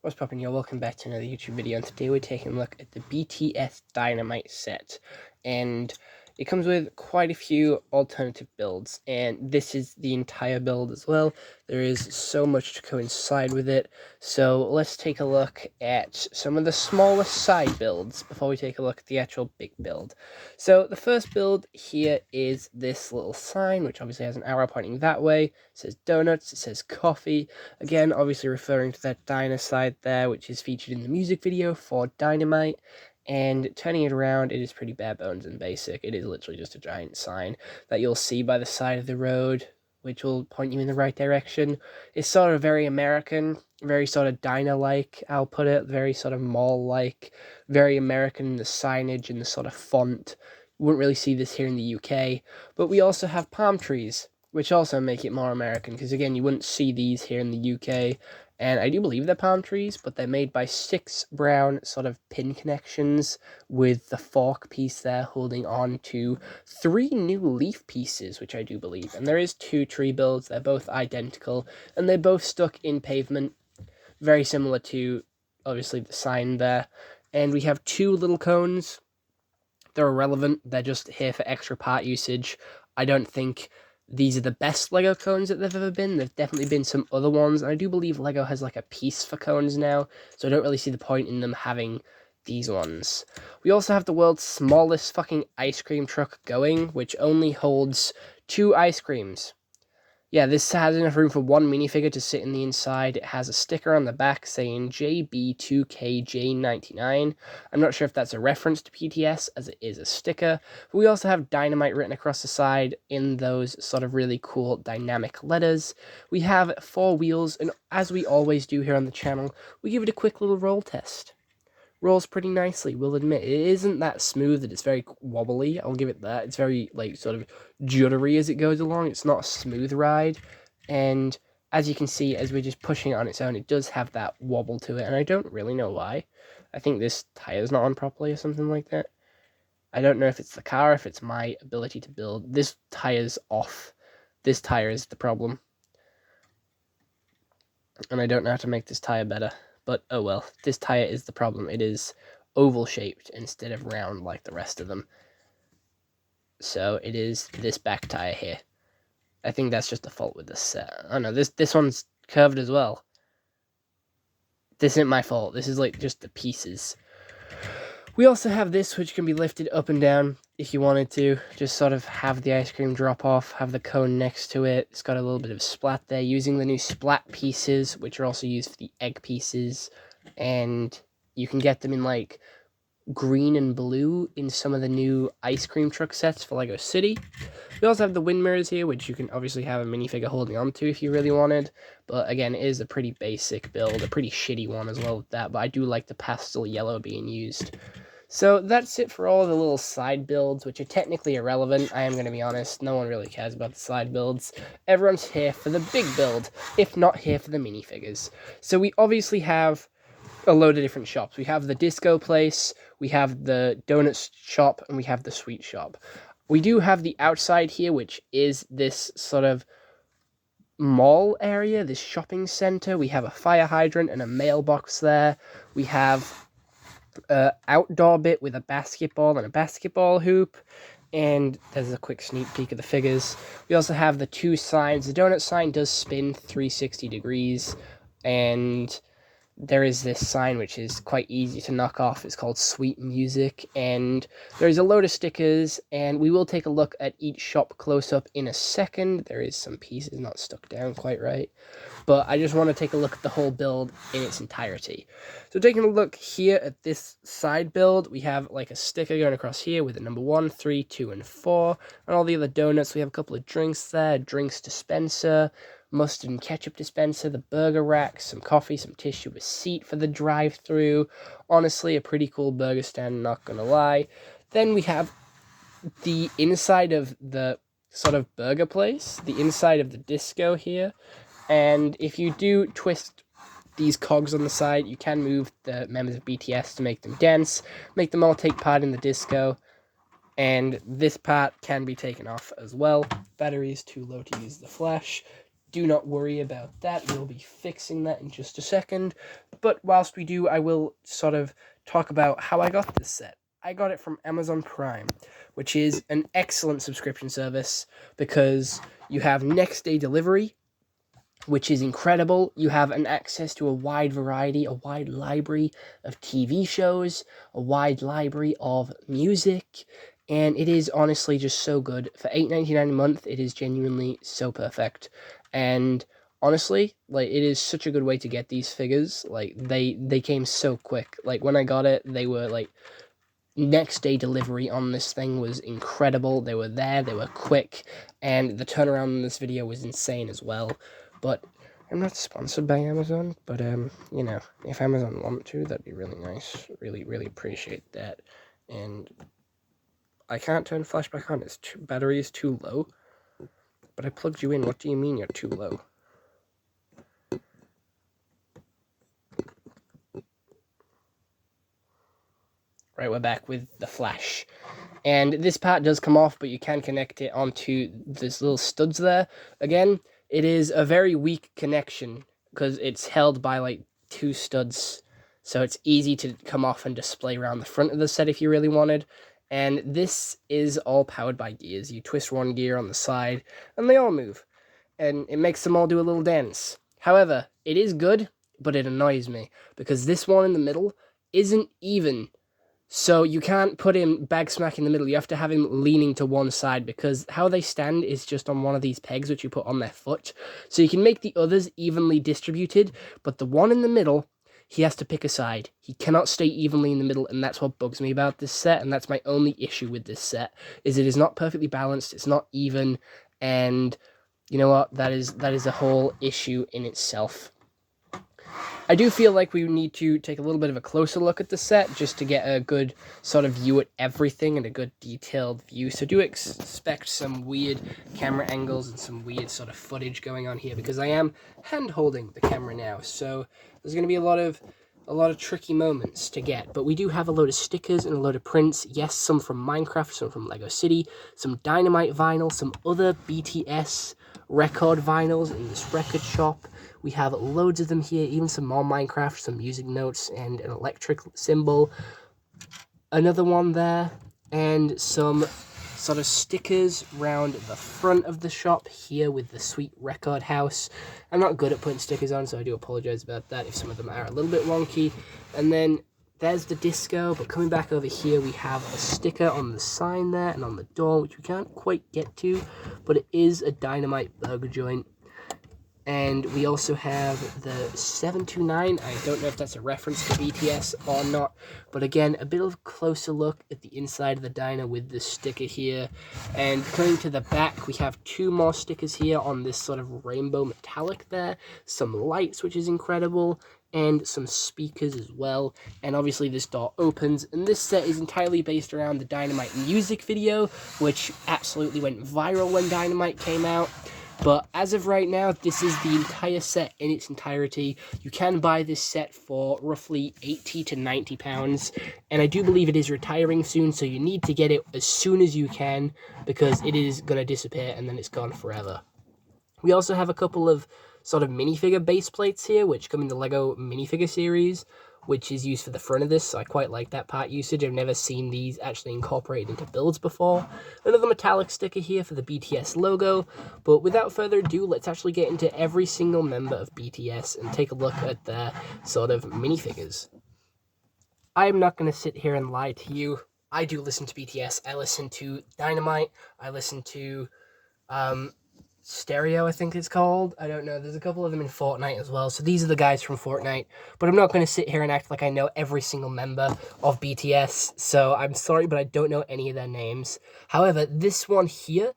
What's poppin', y'all? Welcome back to another YouTube video, and today we're taking a look at the BTS Dynamite set, and it comes with quite a few alternative builds, and this is the entire build as well. There is so much to coincide with it, so let's take a look at some of the smaller side builds before we take a look at the actual big build. So the first build here is this little sign, which obviously has an arrow pointing that way. It says donuts, it says coffee, again obviously referring to that diner side there, which is featured in the music video for Dynamite. And turning it around, it is pretty bare bones and basic. It is literally just a giant sign that you'll see by the side of the road, which will point you in the right direction. It's sort of very American, very sort of diner-like, I'll put it, very sort of mall-like, very American in the signage and the sort of font. You wouldn't really see this here in the UK, but we also have palm trees, which also make it more American, because again, you wouldn't see these here in the UK. And I do believe they're palm trees, but they're made by 6 brown sort of pin connections with the fork piece there holding on to 3 new leaf pieces, which I do believe. And there is 2 tree builds. They're both identical, and they're both stuck in pavement, very similar to, obviously, the sign there. And we have 2 little cones. They're irrelevant. They're just here for extra part usage. I don't think these are the best Lego cones that they've ever been. There've definitely been some other ones, and I do believe Lego has like a piece for cones now, so I don't really see the point in them having these ones. We also have the world's smallest fucking ice cream truck going, which only holds 2 ice creams. Yeah, this has enough room for 1 minifigure to sit in the inside. It has a sticker on the back saying JB2KJ99. I'm not sure if that's a reference to BTS, as it is a sticker. But we also have Dynamite written across the side in those sort of really cool dynamic letters. We have 4 wheels, and as we always do here on the channel, we give it a quick little roll test. Rolls pretty nicely, we'll admit. It isn't that smooth, it's very wobbly, I'll give it that. It's very, like, sort of juddery as it goes along. It's not a smooth ride, and as you can see, as we're just pushing it on its own, it does have that wobble to it, and I don't really know why. I think this tire's not on properly or something like that. I don't know if it's the car, if it's my ability to build. This tire's off. This tire is the problem. And I don't know how to make this tire better. But oh well, this tire is the problem. It is oval shaped instead of round like the rest of them. So it is this back tire here. I think that's just the fault with this set. Oh no, this one's curved as well. This isn't my fault. This is like just the pieces. We also have this, which can be lifted up and down if you wanted to. Just sort of have the ice cream drop off, have the cone next to it. It's got a little bit of splat there, using the new splat pieces, which are also used for the egg pieces. And you can get them in like green and blue in some of the new ice cream truck sets for Lego City. We also have the wind mirrors here, which you can obviously have a minifigure holding onto if you really wanted. But again, it is a pretty basic build, a pretty shitty one as well with that. But I do like the pastel yellow being used. So that's it for all the little side builds, which are technically irrelevant. I am going to be honest, no one really cares about the side builds. Everyone's here for the big build, if not here for the minifigures. So we obviously have a load of different shops. We have the disco place, we have the donut shop, and we have the sweet shop. We do have the outside here, which is this sort of mall area, this shopping center. We have a fire hydrant and a mailbox there. We have outdoor bit with a basketball and a basketball hoop, and there's a quick sneak peek of the figures. We also have the 2 signs. The donut sign does spin 360 degrees, and there is this sign which is quite easy to knock off. It's called Sweet Music, and there's a load of stickers, and we will take a look at each shop close up in a second. There is some pieces not stuck down quite right, but I just want to take a look at the whole build in its entirety. So taking a look here at this side build, we have like a sticker going across here with the number 1, 3, 2, and 4, and all the other donuts. We have a couple of drinks there, drinks dispenser, mustard and ketchup dispenser, the burger rack, some coffee, some tissue, a seat for the drive-through. Honestly, a pretty cool burger stand, not gonna lie. Then we have the inside of the sort of burger place, the inside of the disco here. And if you do twist these cogs on the side, you can move the members of BTS to make them dance, make them all take part in the disco. And this part can be taken off as well. Battery is too low to use the flash. do not worry about that. We'll be fixing that in just a second. But whilst we do, I will sort of talk about how I got this set. I got it from Amazon Prime, which is an excellent subscription service because you have next day delivery, which is incredible. You have an access to a wide variety, a wide library of TV shows, a wide library of music, and it is honestly just so good. For $8.99 a month, it is genuinely so perfect. And honestly, like, it is such a good way to get these figures. Like, they came so quick. Like, when I got it, they were like, next day delivery on this thing was incredible. They were there, they were quick, and the turnaround in this video was insane as well. But I'm not sponsored by Amazon, but you know, if Amazon want to, that'd be really nice. Really appreciate that. And I can't turn flashback on. Battery is too low. But I plugged you in. What do you mean you're too low? Right, we're back with the flash. And this part does come off, but you can connect it onto this little studs there. Again, it is a very weak connection because it's held by like 2 studs. So it's easy to come off and display around the front of the set if you really wanted. And this is all powered by gears. You twist one gear on the side and they all move. And it makes them all do a little dance. However, it is good, but it annoys me because this one in the middle isn't even. So you can't put him bag smack in the middle. You have to have him leaning to one side because how they stand is just on one of these pegs which you put on their foot. So you can make the others evenly distributed, but the one in the middle, he has to pick a side. He cannot stay evenly in the middle, and that's what bugs me about this set, and that's my only issue with this set, is it is not perfectly balanced, it's not even, and you know what, that is a whole issue in itself. I do feel like we need to take a little bit of a closer look at the set just to get a good sort of view at everything and a good detailed view. So do expect some weird camera angles and some weird sort of footage going on here because I am hand holding the camera now. So there's going to be a lot of tricky moments to get, but we do have a load of stickers and a load of prints. Yes, some from Minecraft, some from Lego City, some Dynamite vinyl, some other BTS record vinyls in this record shop. We have loads of them here, even some more Minecraft, some music notes, and an electric symbol. Another one there, and some sort of stickers around the front of the shop here with the sweet record house. I'm not good at putting stickers on, so I do apologize about that if some of them are a little bit wonky. And then there's the disco, but coming back over here, we have a sticker on the sign there and on the door, which we can't quite get to, but it is a Dynamite burger joint. And we also have the 729. I don't know if that's a reference to BTS or not. But again, a bit of a closer look at the inside of the diner with this sticker here. And coming to the back, we have 2 more stickers here on this sort of rainbow metallic there. Some lights, which is incredible. And some speakers as well. And obviously this door opens. And this set is entirely based around the Dynamite music video, which absolutely went viral when Dynamite came out. But as of right now, this is the entire set in its entirety. You can buy this set for roughly £80 to £90. And I do believe it is retiring soon, so you need to get it as soon as you can because it is going to disappear and then it's gone forever. We also have a couple of sort of minifigure base plates here, which come in the Lego minifigure series, which is used for the front of this, so I quite like that part usage. I've never seen these actually incorporated into builds before. Another metallic sticker here for the BTS logo, but without further ado, let's actually get into every single member of BTS and take a look at their sort of minifigures. I'm not going to sit here and lie to you. I do listen to BTS. I listen to Dynamite. I listen to Stereo, I think it's called. I don't know. There's a couple of them in Fortnite as well. So these are the guys from Fortnite. But I'm not going to sit here and act like I know every single member of BTS. So I'm sorry, but I don't know any of their names. However, this one here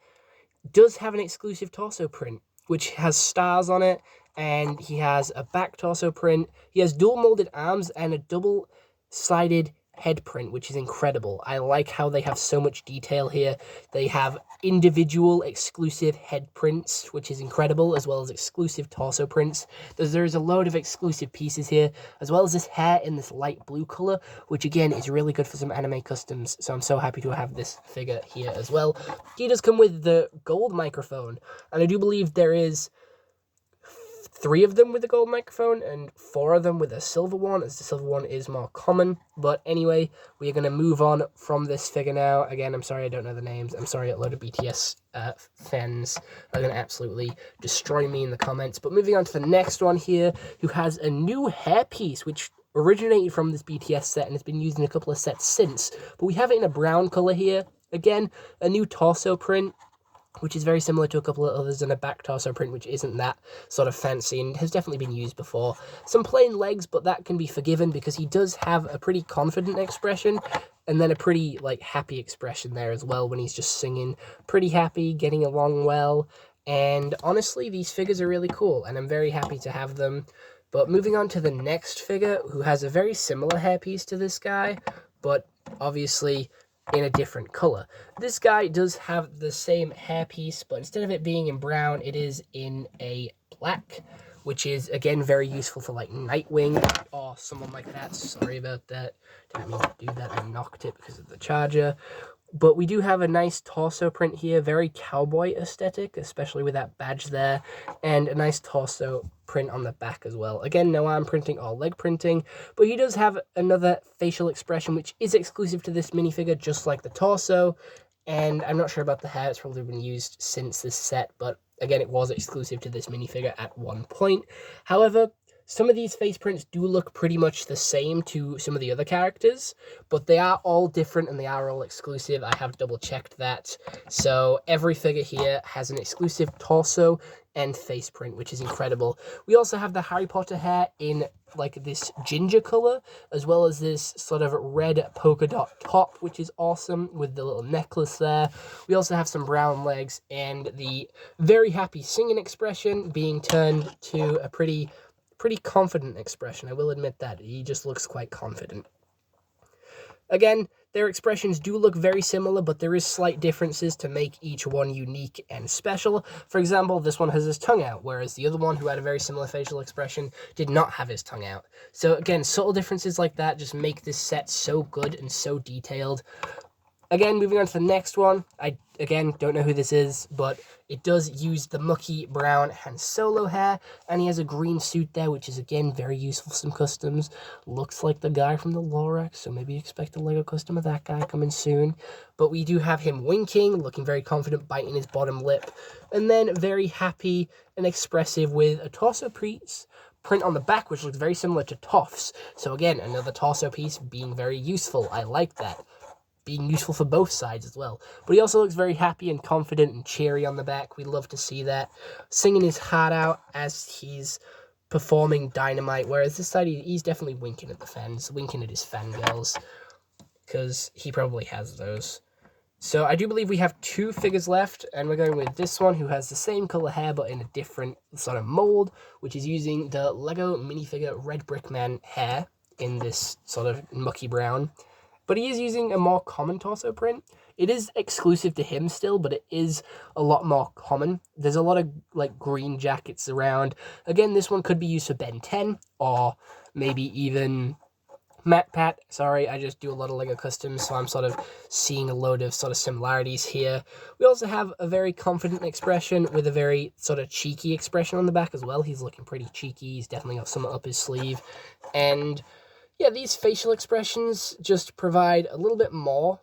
does have an exclusive torso print, which has stars on it. And he has a back torso print. He has dual molded arms and a double-sided head print, which is incredible. I like how they have so much detail here. They have individual exclusive head prints, which is incredible, as well as exclusive torso prints. There's a load of exclusive pieces here, as well as this hair in this light blue color, which again is really good for some anime customs, so I'm so happy to have this figure here as well. He does come with the gold microphone, and I do believe there is 3 of them with a gold microphone and 4 of them with a silver one, as the silver one is more common. But anyway, we are going to move on from this figure now. Again, I'm sorry I don't know the names. I'm sorry a load of BTS fans are going to absolutely destroy me in the comments. But moving on to the next one here, who has a new hairpiece, which originated from this BTS set and has been used in a couple of sets since. But we have it in a brown color here. Again, a new torso print, which is very similar to a couple of others, and a back torso print, which isn't that sort of fancy and has definitely been used before. Some plain legs, but that can be forgiven because he does have a pretty confident expression, and then a pretty, like, happy expression there as well when he's just singing. Pretty happy, getting along well, and honestly, these figures are really cool, and I'm very happy to have them. But moving on to the next figure, who has a very similar hairpiece to this guy, but obviously in a different color. This guy does have the same hairpiece, but instead of it being in brown, it is in a black, which is, again, very useful for, like, Nightwing or someone like that. Sorry about that. Didn't mean to do that. I knocked it because of the charger. But we do have a nice torso print here, very cowboy aesthetic, especially with that badge there, and a nice torso print on the back as well. Again, no arm printing or leg printing, but he does have another facial expression, which is exclusive to this minifigure, just like the torso, and I'm not sure about the hair. It's probably been used since this set, but again, it was exclusive to this minifigure at one point. However, some of these face prints do look pretty much the same to some of the other characters, but they are all different and they are all exclusive. I have double checked that. So every figure here has an exclusive torso and face print, which is incredible. We also have the Harry Potter hair in, like, this ginger color, as well as this sort of red polka dot top, which is awesome, with the little necklace there. We also have some brown legs and the very happy singing expression being turned to a pretty confident expression. I will admit that. He just looks quite confident. Again, their expressions do look very similar, but there is slight differences to make each one unique and special. For example, this one has his tongue out, whereas the other one, who had a very similar facial expression, did not have his tongue out. So again, subtle differences like that just make this set so good and so detailed. Again, moving on to the next one, I, again, don't know who this is, but it does use the mucky brown Han Solo hair, and he has a green suit there, which is, again, very useful for some customs. Looks like the guy from the Lorax, so maybe expect a Lego custom of that guy coming soon. But we do have him winking, looking very confident, biting his bottom lip, and then very happy and expressive with a torso piece print on the back, which looks very similar to Toph's. So again, another torso piece being very useful. I like that. Being useful for both sides as well. But he also looks very happy and confident and cheery on the back. We love to see that. Singing his heart out as he's performing Dynamite, whereas this side, he's definitely winking at the fans, winking at his fangirls, because he probably has those. So I do believe we have 2 figures left, and we're going with this one, who has the same color hair, but in a different sort of mold, which is using the Lego minifigure Red Brick Man hair in this sort of mucky brown. But he is using a more common torso print. It is exclusive to him still, but it is a lot more common. There's a lot of, like, green jackets around. Again, this one could be used for Ben 10, or maybe even MatPat. Sorry, I just do a lot of Lego customs, so I'm sort of seeing a load of sort of similarities here. We also have a very confident expression with a very sort of cheeky expression on the back as well. He's looking pretty cheeky. He's definitely got something up his sleeve. And yeah, these facial expressions just provide a little bit more,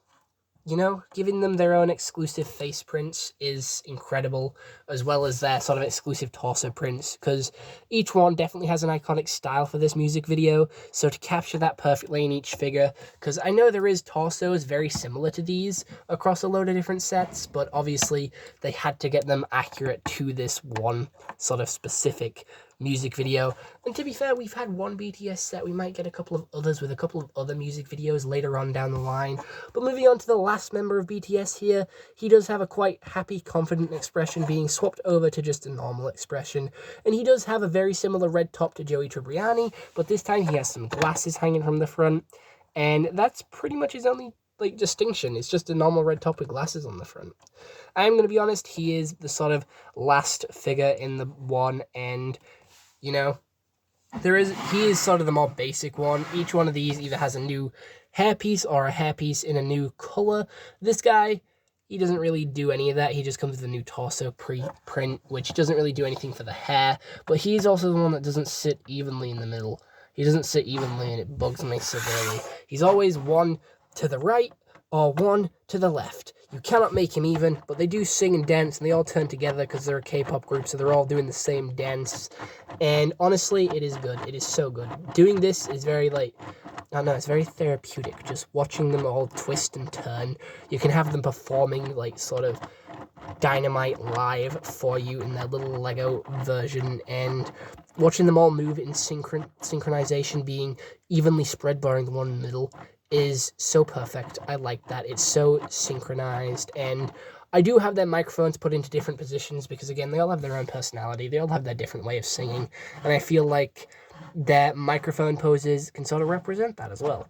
you know, giving them their own exclusive face prints is incredible, as well as their sort of exclusive torso prints, because each one definitely has an iconic style for this music video, so to capture that perfectly in each figure, because I know there is torsos very similar to these across a load of different sets, but obviously they had to get them accurate to this one sort of specific music video. And to be fair, we've had one BTS set. We might get a couple of others with a couple of other music videos later on down the line. But moving on to the last member of BTS here, he does have a quite happy, confident expression being swapped over to just a normal expression. And he does have a very similar red top to Joey Tribbiani, but this time he has some glasses hanging from the front. And that's pretty much his only, like, distinction. It's just a normal red top with glasses on the front. I'm going to be honest, he is the sort of last figure in the one, and you know, he is sort of the more basic one. Each one of these either has a new hairpiece or a hairpiece in a new color. This guy, he doesn't really do any of that. He just comes with a new torso pre-print, which doesn't really do anything for the hair. But he's also the one that doesn't sit evenly in the middle. He doesn't sit evenly, and it bugs me severely. He's always one to the right or one to the left. You cannot make him even, but they do sing and dance, and they all turn together because they're a K-pop group, so they're all doing the same dance. And honestly, it is good. It is so good. Doing this is very, like, I don't know, it's very therapeutic, just watching them all twist and turn. You can have them performing, like, sort of Dynamite live for you in their little Lego version, and watching them all move in synchronization, being evenly spread, barring the one in the middle, is so perfect. I like that. It's so synchronized, and I do have their microphones put into different positions because, again, they all have their own personality. They all have their different way of singing, and I feel like their microphone poses can sort of represent that as well.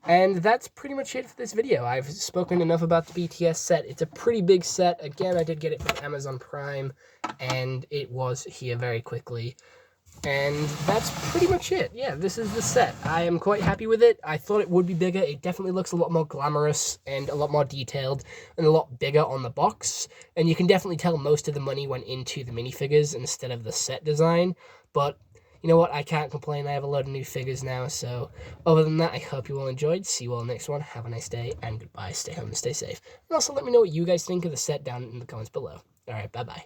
And that's pretty much it for this video. I've spoken enough about the BTS set. It's a pretty big set. Again, I did get it from Amazon Prime, and it was here very quickly. And that's pretty much it. Yeah, this is the set. I am quite happy with it. I thought it would be bigger. It definitely looks a lot more glamorous and a lot more detailed and a lot bigger on the box. And you can definitely tell most of the money went into the minifigures instead of the set design. But you know what? I can't complain. I have a load of new figures now. So other than that, I hope you all enjoyed. See you all next one. Have a nice day and goodbye. Stay home and stay safe. And also let me know what you guys think of the set down in the comments below. All right, bye-bye.